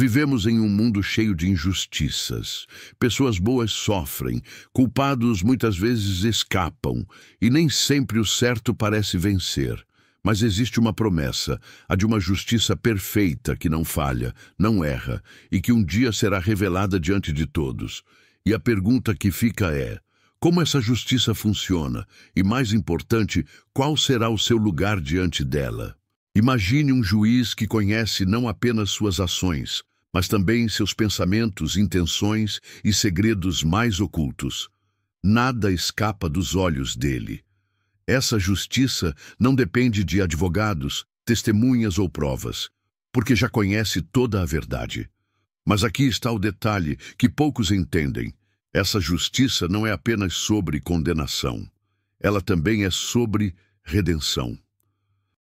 Vivemos em um mundo cheio de injustiças. Pessoas boas sofrem, culpados muitas vezes escapam, e nem sempre o certo parece vencer. Mas existe uma promessa, a de uma justiça perfeita que não falha, não erra, e que um dia será revelada diante de todos. E a pergunta que fica é: como essa justiça funciona? E mais importante, qual será o seu lugar diante dela? Imagine um juiz que conhece não apenas suas ações, mas também seus pensamentos, intenções e segredos mais ocultos. Nada escapa dos olhos dele. Essa justiça não depende de advogados, testemunhas ou provas, porque já conhece toda a verdade. Mas aqui está o detalhe que poucos entendem. Essa justiça não é apenas sobre condenação. Ela também é sobre redenção.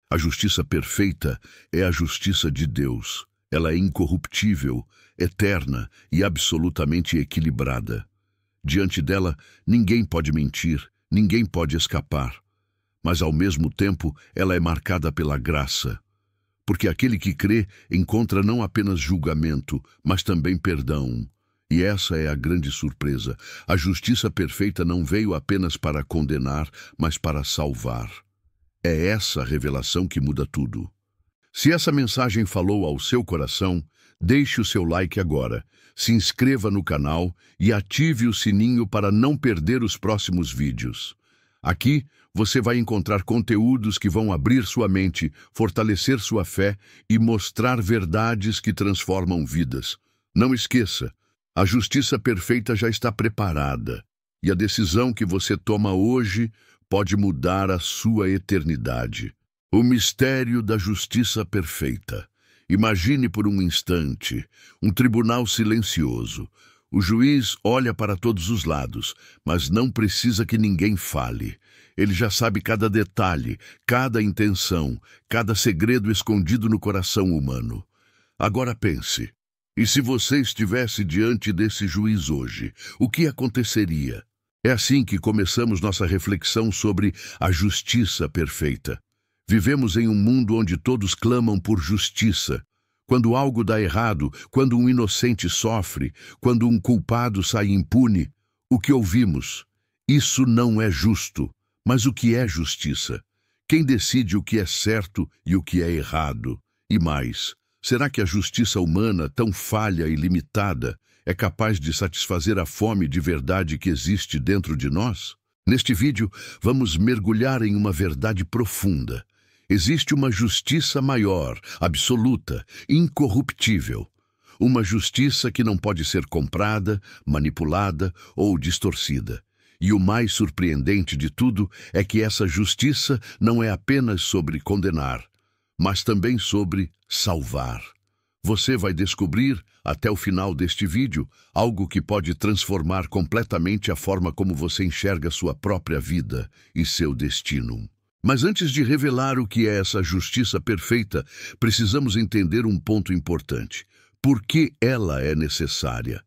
A justiça perfeita é a justiça de Deus. Ela é incorruptível, eterna e absolutamente equilibrada. Diante dela, ninguém pode mentir, ninguém pode escapar. Mas, ao mesmo tempo, ela é marcada pela graça. Porque aquele que crê encontra não apenas julgamento, mas também perdão. E essa é a grande surpresa. A justiça perfeita não veio apenas para condenar, mas para salvar. É essa a revelação que muda tudo. Se essa mensagem falou ao seu coração, deixe o seu like agora, se inscreva no canal e ative o sininho para não perder os próximos vídeos. Aqui você vai encontrar conteúdos que vão abrir sua mente, fortalecer sua fé e mostrar verdades que transformam vidas. Não esqueça, a justiça perfeita já está preparada, e a decisão que você toma hoje pode mudar a sua eternidade. O mistério da justiça perfeita. Imagine por um instante um tribunal silencioso. O juiz olha para todos os lados, mas não precisa que ninguém fale. Ele já sabe cada detalhe, cada intenção, cada segredo escondido no coração humano. Agora pense, e se você estivesse diante desse juiz hoje, o que aconteceria? É assim que começamos nossa reflexão sobre a justiça perfeita. Vivemos em um mundo onde todos clamam por justiça. Quando algo dá errado, quando um inocente sofre, quando um culpado sai impune, o que ouvimos? Isso não é justo. Mas o que é justiça? Quem decide o que é certo e o que é errado? E mais, será que a justiça humana, tão falha e limitada, é capaz de satisfazer a fome de verdade que existe dentro de nós? Neste vídeo, vamos mergulhar em uma verdade profunda. Existe uma justiça maior, absoluta, incorruptível. Uma justiça que não pode ser comprada, manipulada ou distorcida. E o mais surpreendente de tudo é que essa justiça não é apenas sobre condenar, mas também sobre salvar. Você vai descobrir, até o final deste vídeo, algo que pode transformar completamente a forma como você enxerga sua própria vida e seu destino. Mas antes de revelar o que é essa justiça perfeita, precisamos entender um ponto importante. Por que ela é necessária?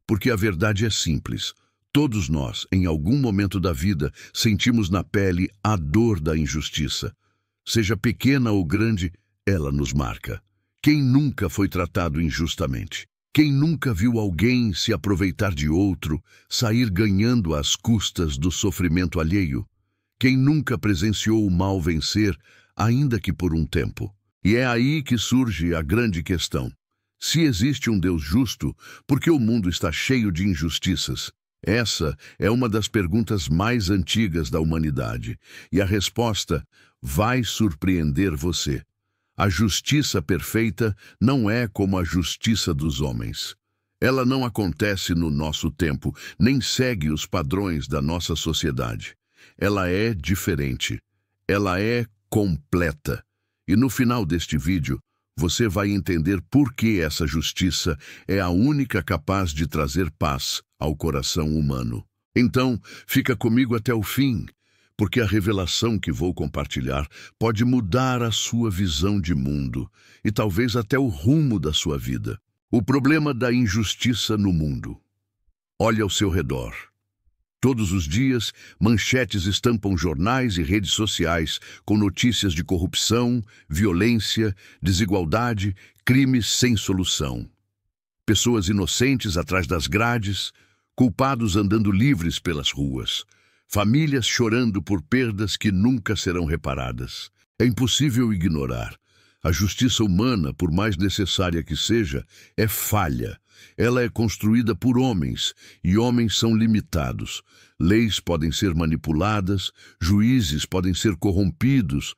Porque a verdade é simples. Todos nós, em algum momento da vida, sentimos na pele a dor da injustiça. Seja pequena ou grande, ela nos marca. Quem nunca foi tratado injustamente? Quem nunca viu alguém se aproveitar de outro, sair ganhando às custas do sofrimento alheio? Quem nunca presenciou o mal vencer, ainda que por um tempo? E é aí que surge a grande questão. Se existe um Deus justo, por que o mundo está cheio de injustiças? Essa é uma das perguntas mais antigas da humanidade, e a resposta vai surpreender você. A justiça perfeita não é como a justiça dos homens. Ela não acontece no nosso tempo, nem segue os padrões da nossa sociedade. Ela é diferente. Ela é completa. E no final deste vídeo, você vai entender por que essa justiça é a única capaz de trazer paz ao coração humano. Então, fica comigo até o fim, porque a revelação que vou compartilhar pode mudar a sua visão de mundo e talvez até o rumo da sua vida. O problema da injustiça no mundo. Olhe ao seu redor. Todos os dias, manchetes estampam jornais e redes sociais com notícias de corrupção, violência, desigualdade, crimes sem solução. pessoas inocentes atrás das grades, culpados andando livres pelas ruas, famílias chorando por perdas que nunca serão reparadas. É impossível ignorar. A justiça humana, por mais necessária que seja, é falha. Ela é construída por homens, e homens são limitados. Leis podem ser manipuladas, juízes podem ser corrompidos,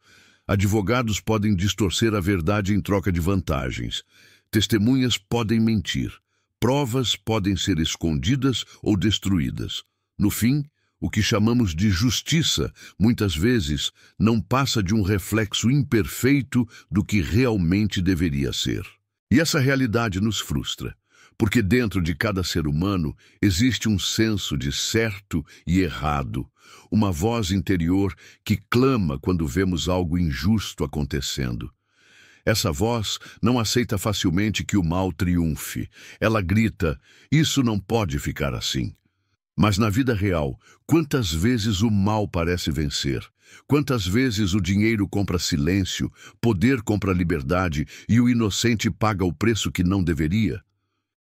advogados podem distorcer a verdade em troca de vantagens. Testemunhas podem mentir. Provas podem ser escondidas ou destruídas. No fim, o que chamamos de justiça, muitas vezes, não passa de um reflexo imperfeito do que realmente deveria ser. E essa realidade nos frustra, porque dentro de cada ser humano existe um senso de certo e errado, uma voz interior que clama quando vemos algo injusto acontecendo. Essa voz não aceita facilmente que o mal triunfe. Ela grita: "Isso não pode ficar assim." Mas na vida real, quantas vezes o mal parece vencer? Quantas vezes o dinheiro compra silêncio, poder compra liberdade e o inocente paga o preço que não deveria?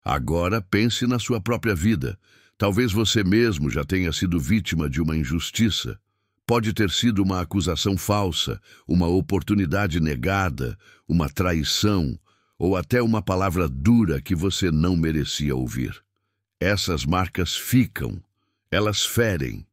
Agora pense na sua própria vida. Talvez você mesmo já tenha sido vítima de uma injustiça. Pode ter sido uma acusação falsa, uma oportunidade negada, uma traição, ou até uma palavra dura que você não merecia ouvir. Essas marcas ficam, elas ferem,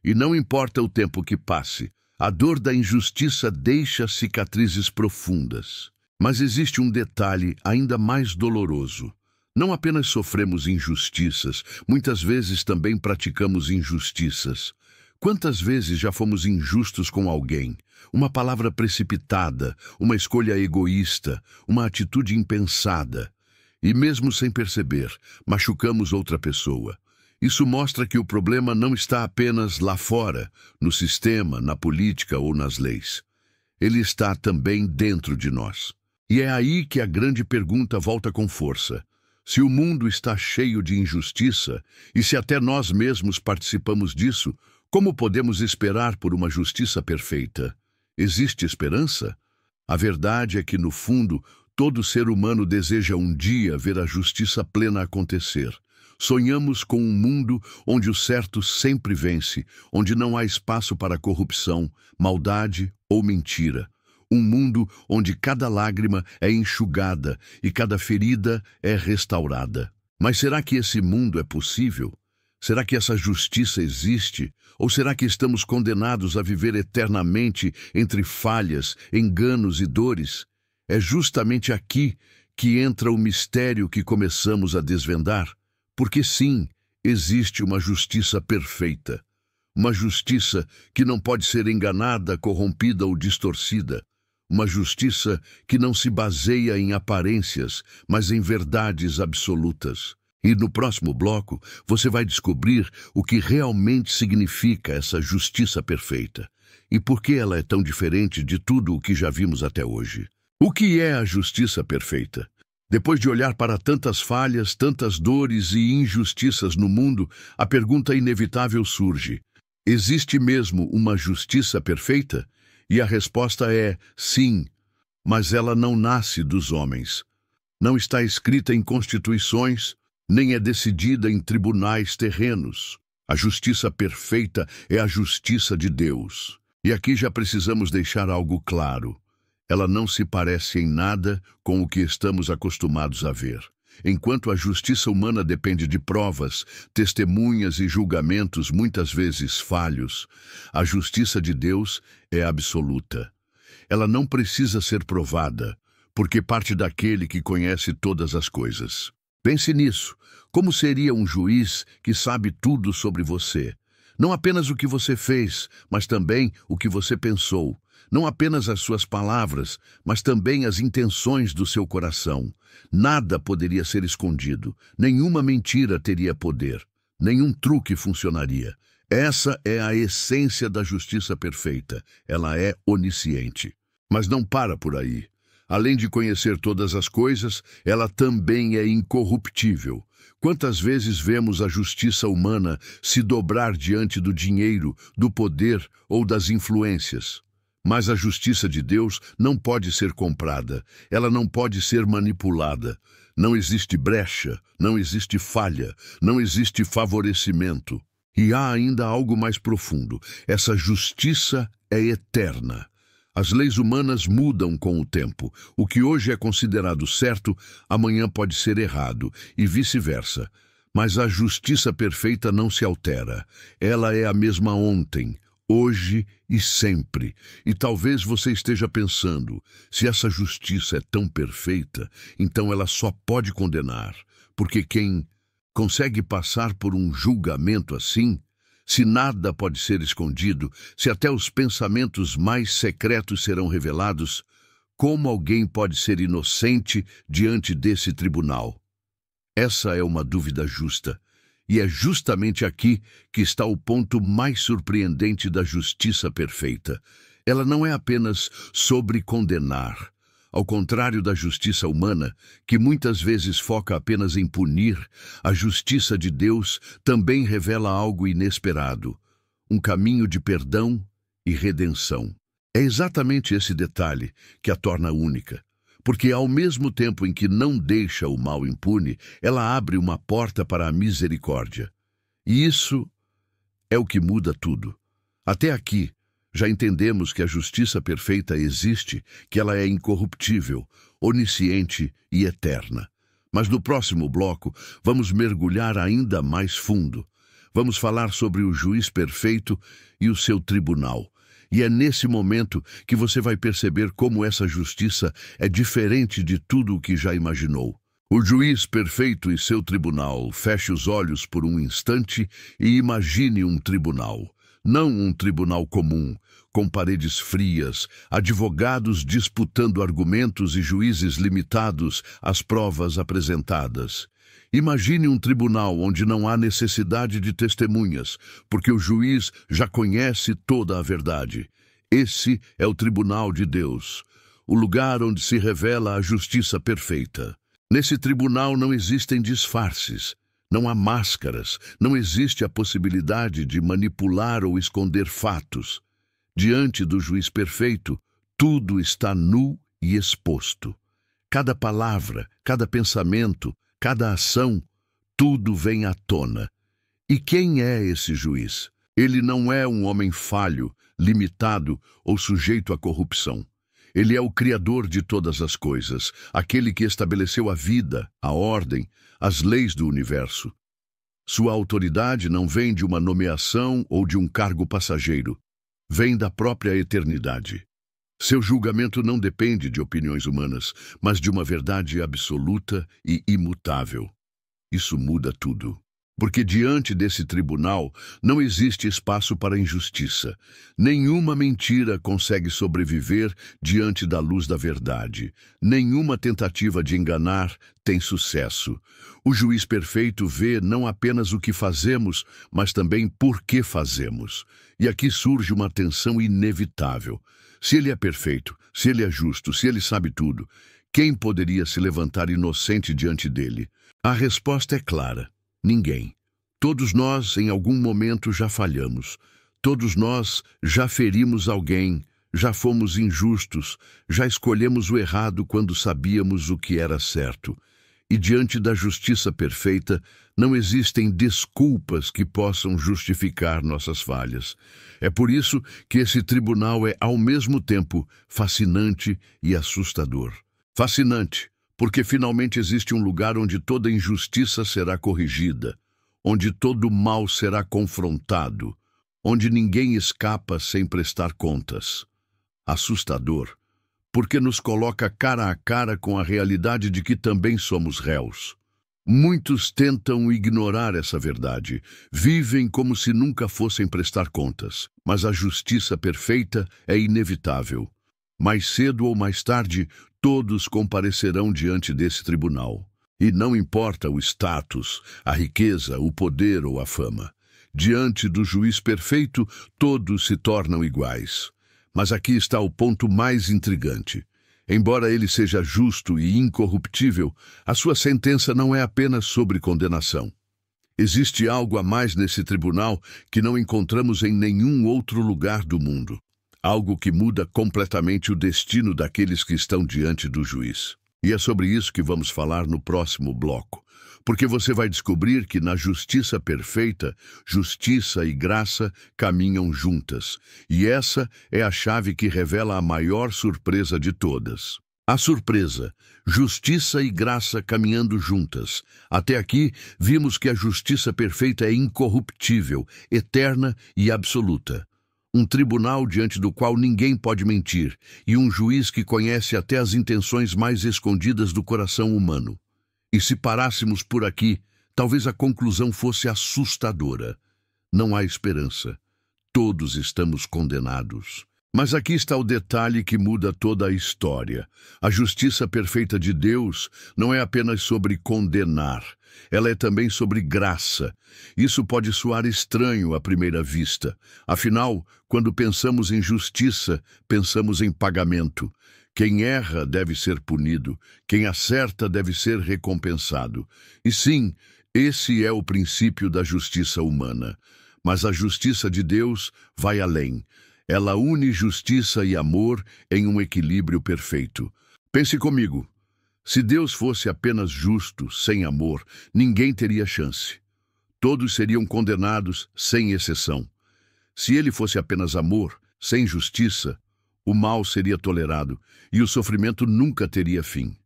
e não importa o tempo que passe, a dor da injustiça deixa cicatrizes profundas. Mas existe um detalhe ainda mais doloroso. Não apenas sofremos injustiças, muitas vezes também praticamos injustiças. Quantas vezes já fomos injustos com alguém? Uma palavra precipitada, uma escolha egoísta, uma atitude impensada. E mesmo sem perceber, machucamos outra pessoa. Isso mostra que o problema não está apenas lá fora, no sistema, na política ou nas leis. Ele está também dentro de nós. E é aí que a grande pergunta volta com força. Se o mundo está cheio de injustiça, e se até nós mesmos participamos disso, como podemos esperar por uma justiça perfeita? Existe esperança? A verdade é que, no fundo, todo ser humano deseja um dia ver a justiça plena acontecer. Sonhamos com um mundo onde o certo sempre vence, onde não há espaço para corrupção, maldade ou mentira. Um mundo onde cada lágrima é enxugada e cada ferida é restaurada. Mas será que esse mundo é possível? Será que essa justiça existe? Ou será que estamos condenados a viver eternamente entre falhas, enganos e dores? É justamente aqui que entra o mistério que começamos a desvendar. Porque sim, existe uma justiça perfeita. Uma justiça que não pode ser enganada, corrompida ou distorcida. Uma justiça que não se baseia em aparências, mas em verdades absolutas. E no próximo bloco, você vai descobrir o que realmente significa essa justiça perfeita. E por que ela é tão diferente de tudo o que já vimos até hoje. O que é a justiça perfeita? Depois de olhar para tantas falhas, tantas dores e injustiças no mundo, a pergunta inevitável surge: existe mesmo uma justiça perfeita? E a resposta é sim, mas ela não nasce dos homens. Não está escrita em constituições, nem é decidida em tribunais terrenos. A justiça perfeita é a justiça de Deus. E aqui já precisamos deixar algo claro. Ela não se parece em nada com o que estamos acostumados a ver. Enquanto a justiça humana depende de provas, testemunhas e julgamentos muitas vezes falhos, a justiça de Deus é absoluta. Ela não precisa ser provada, porque parte daquele que conhece todas as coisas. Pense nisso. Como seria um juiz que sabe tudo sobre você? Não apenas o que você fez, mas também o que você pensou. Não apenas as suas palavras, mas também as intenções do seu coração. Nada poderia ser escondido. Nenhuma mentira teria poder. Nenhum truque funcionaria. Essa é a essência da justiça perfeita. Ela é onisciente. Mas não para por aí. Além de conhecer todas as coisas, ela também é incorruptível. Quantas vezes vemos a justiça humana se dobrar diante do dinheiro, do poder ou das influências? Mas a justiça de Deus não pode ser comprada, ela não pode ser manipulada. Não existe brecha, não existe falha, não existe favorecimento. E há ainda algo mais profundo. Essa justiça é eterna. As leis humanas mudam com o tempo. O que hoje é considerado certo, amanhã pode ser errado, e vice-versa. Mas a justiça perfeita não se altera. Ela é a mesma ontem, hoje e sempre. E talvez você esteja pensando, se essa justiça é tão perfeita, então ela só pode condenar. Porque quem consegue passar por um julgamento assim, se nada pode ser escondido, se até os pensamentos mais secretos serão revelados, como alguém pode ser inocente diante desse tribunal? Essa é uma dúvida justa, e é justamente aqui que está o ponto mais surpreendente da justiça perfeita. Ela não é apenas sobre condenar. Ao contrário da justiça humana, que muitas vezes foca apenas em punir, a justiça de Deus também revela algo inesperado, um caminho de perdão e redenção. É exatamente esse detalhe que a torna única, porque ao mesmo tempo em que não deixa o mal impune, ela abre uma porta para a misericórdia. E isso é o que muda tudo. Até aqui, já entendemos que a justiça perfeita existe, que ela é incorruptível, onisciente e eterna. Mas no próximo bloco, vamos mergulhar ainda mais fundo. Vamos falar sobre o juiz perfeito e o seu tribunal. E é nesse momento que você vai perceber como essa justiça é diferente de tudo o que já imaginou. O juiz perfeito e seu tribunal. Feche os olhos por um instante e imagine um tribunal. Não um tribunal comum, com paredes frias, advogados disputando argumentos e juízes limitados às provas apresentadas. Imagine um tribunal onde não há necessidade de testemunhas, porque o juiz já conhece toda a verdade. Esse é o tribunal de Deus, o lugar onde se revela a justiça perfeita. Nesse tribunal não existem disfarces. Não há máscaras, não existe a possibilidade de manipular ou esconder fatos. Diante do juiz perfeito, tudo está nu e exposto. Cada palavra, cada pensamento, cada ação, tudo vem à tona. E quem é esse juiz? Ele não é um homem falho, limitado ou sujeito à corrupção. Ele é o Criador de todas as coisas, aquele que estabeleceu a vida, a ordem, as leis do universo. Sua autoridade não vem de uma nomeação ou de um cargo passageiro. Vem da própria eternidade. Seu julgamento não depende de opiniões humanas, mas de uma verdade absoluta e imutável. Isso muda tudo. Porque diante desse tribunal não existe espaço para injustiça. Nenhuma mentira consegue sobreviver diante da luz da verdade. Nenhuma tentativa de enganar tem sucesso. O juiz perfeito vê não apenas o que fazemos, mas também por que fazemos. E aqui surge uma tensão inevitável. Se ele é perfeito, se ele é justo, se ele sabe tudo, quem poderia se levantar inocente diante dele? A resposta é clara. Ninguém. Todos nós, em algum momento, já falhamos. Todos nós já ferimos alguém, já fomos injustos, já escolhemos o errado quando sabíamos o que era certo. E diante da justiça perfeita, não existem desculpas que possam justificar nossas falhas. É por isso que esse tribunal é, ao mesmo tempo, fascinante e assustador. Fascinante, porque finalmente existe um lugar onde toda injustiça será corrigida, onde todo mal será confrontado, onde ninguém escapa sem prestar contas. Assustador, porque nos coloca cara a cara com a realidade de que também somos réus. Muitos tentam ignorar essa verdade, vivem como se nunca fossem prestar contas, mas a justiça perfeita é inevitável. Mais cedo ou mais tarde, todos comparecerão diante desse tribunal. E não importa o status, a riqueza, o poder ou a fama. Diante do juiz perfeito, todos se tornam iguais. Mas aqui está o ponto mais intrigante. Embora ele seja justo e incorruptível, a sua sentença não é apenas sobre condenação. Existe algo a mais nesse tribunal que não encontramos em nenhum outro lugar do mundo. Algo que muda completamente o destino daqueles que estão diante do juiz. E é sobre isso que vamos falar no próximo bloco, porque você vai descobrir que na justiça perfeita, justiça e graça caminham juntas, e essa é a chave que revela a maior surpresa de todas. A surpresa, justiça e graça caminhando juntas. Até aqui, vimos que a justiça perfeita é incorruptível, eterna e absoluta. Um tribunal diante do qual ninguém pode mentir, e um juiz que conhece até as intenções mais escondidas do coração humano. E se parássemos por aqui, talvez a conclusão fosse assustadora. Não há esperança. Todos estamos condenados. Mas aqui está o detalhe que muda toda a história. A justiça perfeita de Deus não é apenas sobre condenar, ela é também sobre graça. Isso pode soar estranho à primeira vista. Afinal, quando pensamos em justiça, pensamos em pagamento. Quem erra deve ser punido, quem acerta deve ser recompensado. E sim, esse é o princípio da justiça humana. Mas a justiça de Deus vai além. Ela une justiça e amor em um equilíbrio perfeito. Pense comigo. Se Deus fosse apenas justo, sem amor, ninguém teria chance. Todos seriam condenados, sem exceção. Se ele fosse apenas amor, sem justiça, o mal seria tolerado e o sofrimento nunca teria fim.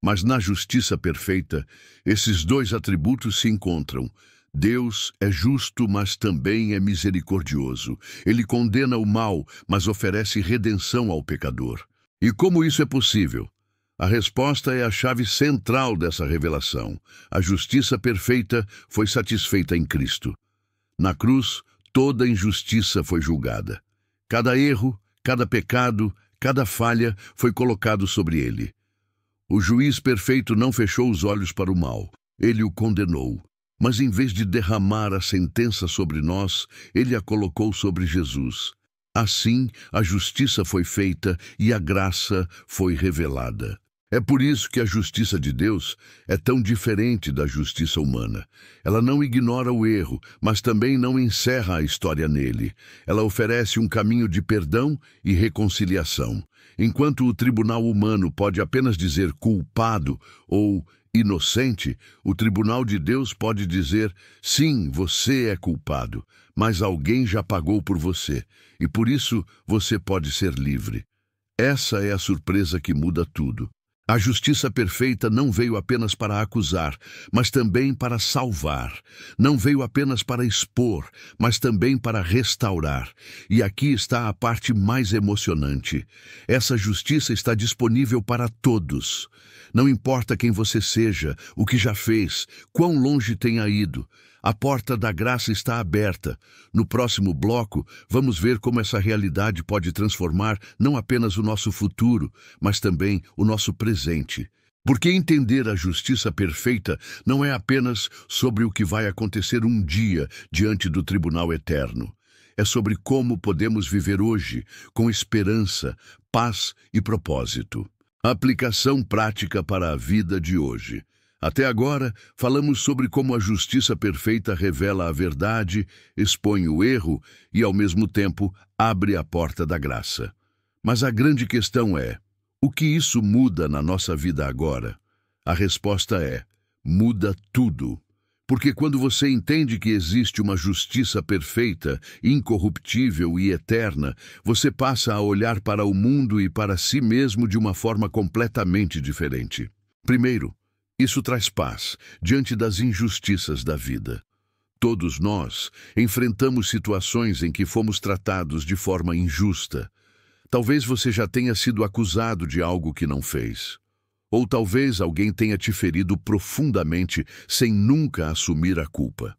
Mas na justiça perfeita, esses dois atributos se encontram. Deus é justo, mas também é misericordioso. Ele condena o mal, mas oferece redenção ao pecador. E como isso é possível? A resposta é a chave central dessa revelação. A justiça perfeita foi satisfeita em Cristo. Na cruz, toda injustiça foi julgada. Cada erro, cada pecado, cada falha foi colocado sobre ele. O juiz perfeito não fechou os olhos para o mal. Ele o condenou. Mas em vez de derramar a sentença sobre nós, ele a colocou sobre Jesus. Assim, a justiça foi feita e a graça foi revelada. É por isso que a justiça de Deus é tão diferente da justiça humana. Ela não ignora o erro, mas também não encerra a história nele. Ela oferece um caminho de perdão e reconciliação. Enquanto o tribunal humano pode apenas dizer culpado ou inocente, o tribunal de Deus pode dizer, sim, você é culpado, mas alguém já pagou por você, e por isso você pode ser livre. Essa é a surpresa que muda tudo. A justiça perfeita não veio apenas para acusar, mas também para salvar. Não veio apenas para expor, mas também para restaurar. E aqui está a parte mais emocionante. Essa justiça está disponível para todos. Não importa quem você seja, o que já fez, quão longe tenha ido. A porta da graça está aberta. No próximo bloco, vamos ver como essa realidade pode transformar não apenas o nosso futuro, mas também o nosso presente. Porque entender a justiça perfeita não é apenas sobre o que vai acontecer um dia diante do tribunal eterno. É sobre como podemos viver hoje, com esperança, paz e propósito. Aplicação prática para a vida de hoje. Até agora, falamos sobre como a justiça perfeita revela a verdade, expõe o erro e, ao mesmo tempo, abre a porta da graça. Mas a grande questão é, o que isso muda na nossa vida agora? A resposta é, muda tudo. Porque quando você entende que existe uma justiça perfeita, incorruptível e eterna, você passa a olhar para o mundo e para si mesmo de uma forma completamente diferente. Primeiro, isso traz paz diante das injustiças da vida. Todos nós enfrentamos situações em que fomos tratados de forma injusta. Talvez você já tenha sido acusado de algo que não fez. Ou talvez alguém tenha te ferido profundamente sem nunca assumir a culpa.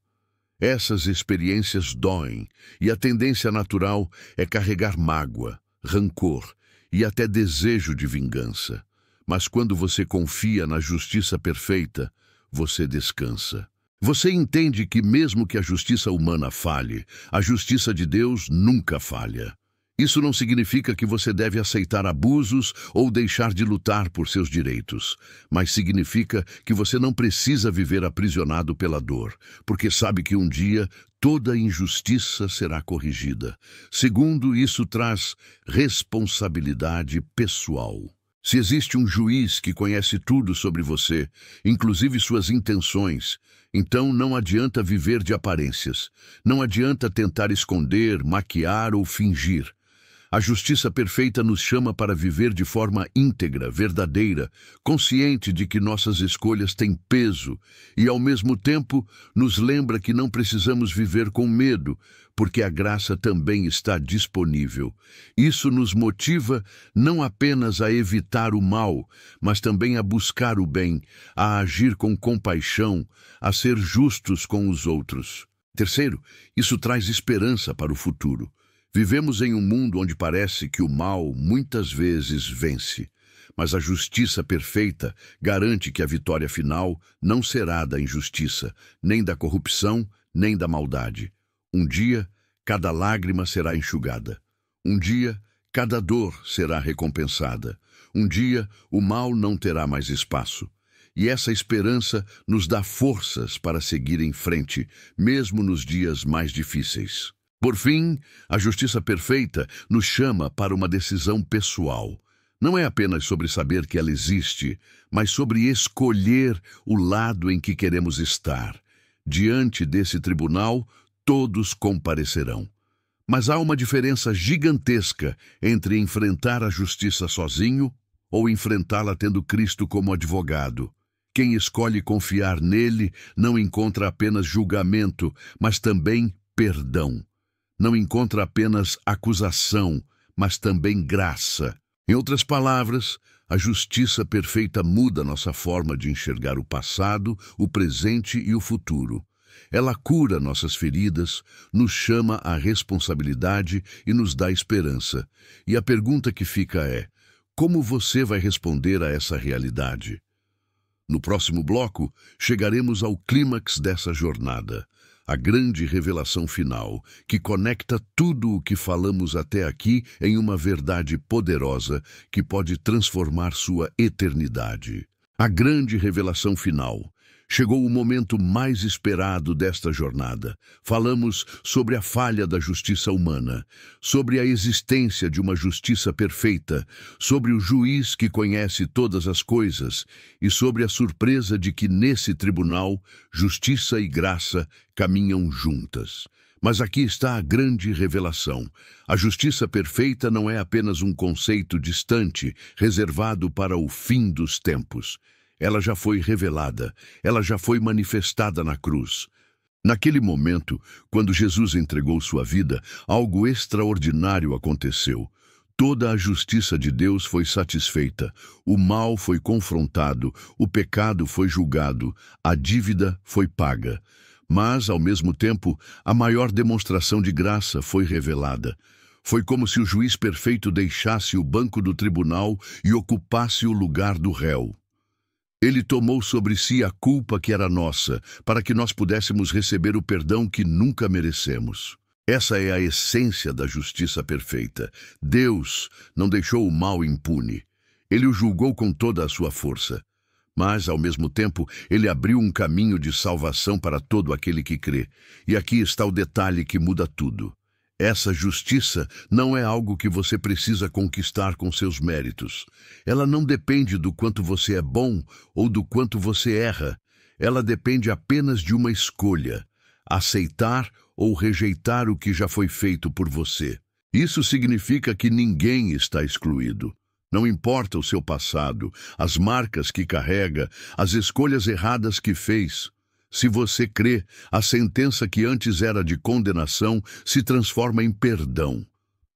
Essas experiências doem, e a tendência natural é carregar mágoa, rancor e até desejo de vingança. Mas quando você confia na justiça perfeita, você descansa. Você entende que mesmo que a justiça humana falhe, a justiça de Deus nunca falha. Isso não significa que você deve aceitar abusos ou deixar de lutar por seus direitos, mas significa que você não precisa viver aprisionado pela dor, porque sabe que um dia toda injustiça será corrigida. Segundo, isso traz responsabilidade pessoal. Se existe um juiz que conhece tudo sobre você, inclusive suas intenções, então não adianta viver de aparências. Não adianta tentar esconder, maquiar ou fingir. A justiça perfeita nos chama para viver de forma íntegra, verdadeira, consciente de que nossas escolhas têm peso e, ao mesmo tempo, nos lembra que não precisamos viver com medo, porque a graça também está disponível. Isso nos motiva não apenas a evitar o mal, mas também a buscar o bem, a agir com compaixão, a ser justos com os outros. Terceiro, isso traz esperança para o futuro. Vivemos em um mundo onde parece que o mal muitas vezes vence, mas a justiça perfeita garante que a vitória final não será da injustiça, nem da corrupção, nem da maldade. Um dia, cada lágrima será enxugada. Um dia, cada dor será recompensada. Um dia, o mal não terá mais espaço. E essa esperança nos dá forças para seguir em frente, mesmo nos dias mais difíceis. Por fim, a justiça perfeita nos chama para uma decisão pessoal. Não é apenas sobre saber que ela existe, mas sobre escolher o lado em que queremos estar. Diante desse tribunal, todos comparecerão. Mas há uma diferença gigantesca entre enfrentar a justiça sozinho ou enfrentá-la tendo Cristo como advogado. Quem escolhe confiar nele não encontra apenas julgamento, mas também perdão. Não encontra apenas acusação, mas também graça. Em outras palavras, a justiça perfeita muda nossa forma de enxergar o passado, o presente e o futuro. Ela cura nossas feridas, nos chama à responsabilidade e nos dá esperança. E a pergunta que fica é: como você vai responder a essa realidade? No próximo bloco, chegaremos ao clímax dessa jornada. A grande revelação final, que conecta tudo o que falamos até aqui em uma verdade poderosa que pode transformar sua eternidade. A grande revelação final. Chegou o momento mais esperado desta jornada. Falamos sobre a falha da justiça humana, sobre a existência de uma justiça perfeita, sobre o juiz que conhece todas as coisas e sobre a surpresa de que nesse tribunal justiça e graça caminham juntas. Mas aqui está a grande revelação. A justiça perfeita não é apenas um conceito distante, reservado para o fim dos tempos. Ela já foi revelada, ela já foi manifestada na cruz. Naquele momento, quando Jesus entregou sua vida, algo extraordinário aconteceu. Toda a justiça de Deus foi satisfeita, o mal foi confrontado, o pecado foi julgado, a dívida foi paga. Mas, ao mesmo tempo, a maior demonstração de graça foi revelada. Foi como se o juiz perfeito deixasse o banco do tribunal e ocupasse o lugar do réu. Ele tomou sobre si a culpa que era nossa, para que nós pudéssemos receber o perdão que nunca merecemos. Essa é a essência da justiça perfeita. Deus não deixou o mal impune. Ele o julgou com toda a sua força. Mas, ao mesmo tempo, ele abriu um caminho de salvação para todo aquele que crê. E aqui está o detalhe que muda tudo. Essa justiça não é algo que você precisa conquistar com seus méritos. Ela não depende do quanto você é bom ou do quanto você erra. Ela depende apenas de uma escolha: aceitar ou rejeitar o que já foi feito por você. Isso significa que ninguém está excluído. Não importa o seu passado, as marcas que carrega, as escolhas erradas que fez. Se você crê, a sentença que antes era de condenação se transforma em perdão.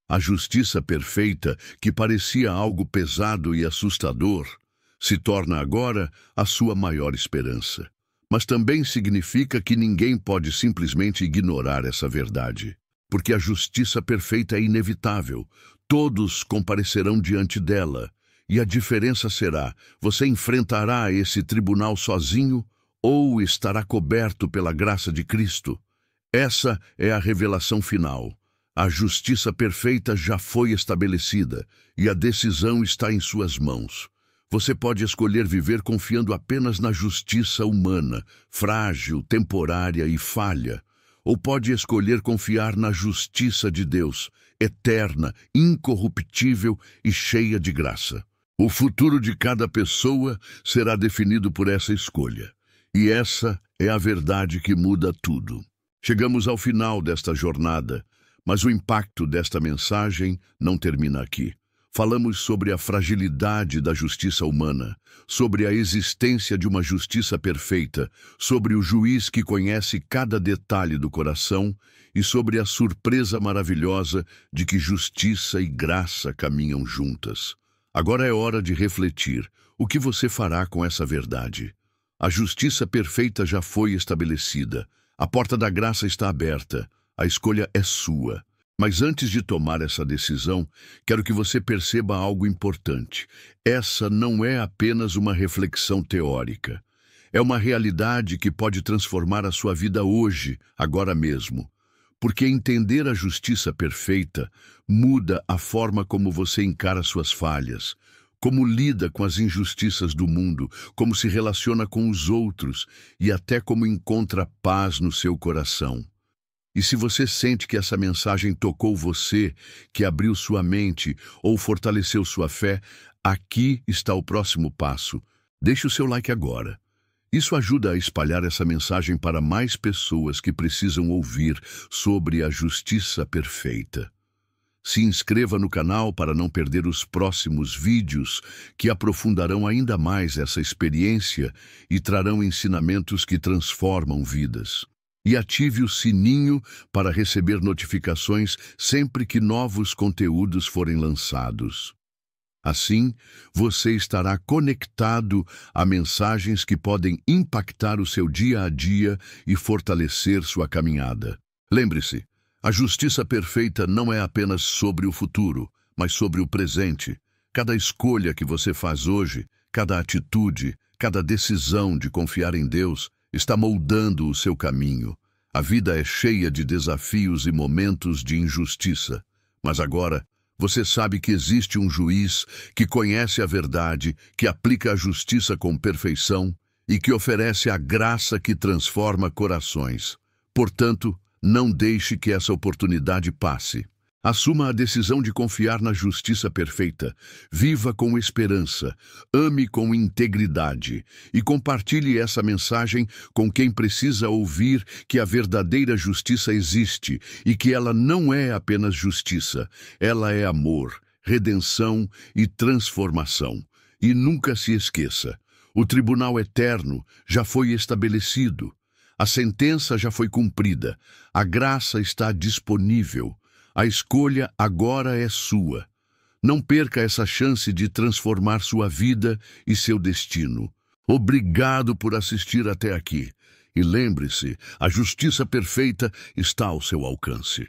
A justiça perfeita, que parecia algo pesado e assustador, se torna agora a sua maior esperança. Mas também significa que ninguém pode simplesmente ignorar essa verdade, porque a justiça perfeita é inevitável. Todos comparecerão diante dela, e a diferença será: você enfrentará esse tribunal sozinho ou estará coberto pela graça de Cristo. Essa é a revelação final. A justiça perfeita já foi estabelecida e a decisão está em suas mãos. Você pode escolher viver confiando apenas na justiça humana, frágil, temporária e falha, ou pode escolher confiar na justiça de Deus, eterna, incorruptível e cheia de graça. O futuro de cada pessoa será definido por essa escolha. E essa é a verdade que muda tudo. Chegamos ao final desta jornada, mas o impacto desta mensagem não termina aqui. Falamos sobre a fragilidade da justiça humana, sobre a existência de uma justiça perfeita, sobre o juiz que conhece cada detalhe do coração e sobre a surpresa maravilhosa de que justiça e graça caminham juntas. Agora é hora de refletir. O que você fará com essa verdade? A justiça perfeita já foi estabelecida. A porta da graça está aberta. A escolha é sua. Mas antes de tomar essa decisão, quero que você perceba algo importante. Essa não é apenas uma reflexão teórica. É uma realidade que pode transformar a sua vida hoje, agora mesmo. Porque entender a justiça perfeita muda a forma como você encara suas falhas, como lida com as injustiças do mundo, como se relaciona com os outros e até como encontra paz no seu coração. E se você sente que essa mensagem tocou você, que abriu sua mente ou fortaleceu sua fé, aqui está o próximo passo. Deixe o seu like agora. Isso ajuda a espalhar essa mensagem para mais pessoas que precisam ouvir sobre a justiça perfeita. Se inscreva no canal para não perder os próximos vídeos que aprofundarão ainda mais essa experiência e trarão ensinamentos que transformam vidas. E ative o sininho para receber notificações sempre que novos conteúdos forem lançados. Assim, você estará conectado a mensagens que podem impactar o seu dia a dia e fortalecer sua caminhada. Lembre-se, a justiça perfeita não é apenas sobre o futuro, mas sobre o presente. Cada escolha que você faz hoje, cada atitude, cada decisão de confiar em Deus, está moldando o seu caminho. A vida é cheia de desafios e momentos de injustiça, mas agora você sabe que existe um juiz que conhece a verdade, que aplica a justiça com perfeição e que oferece a graça que transforma corações. Portanto, não deixe que essa oportunidade passe. Assuma a decisão de confiar na justiça perfeita. Viva com esperança, ame com integridade e compartilhe essa mensagem com quem precisa ouvir que a verdadeira justiça existe e que ela não é apenas justiça, ela é amor, redenção e transformação. E nunca se esqueça, o tribunal eterno já foi estabelecido, a sentença já foi cumprida, a graça está disponível. A escolha agora é sua. Não perca essa chance de transformar sua vida e seu destino. Obrigado por assistir até aqui. E lembre-se, a justiça perfeita está ao seu alcance.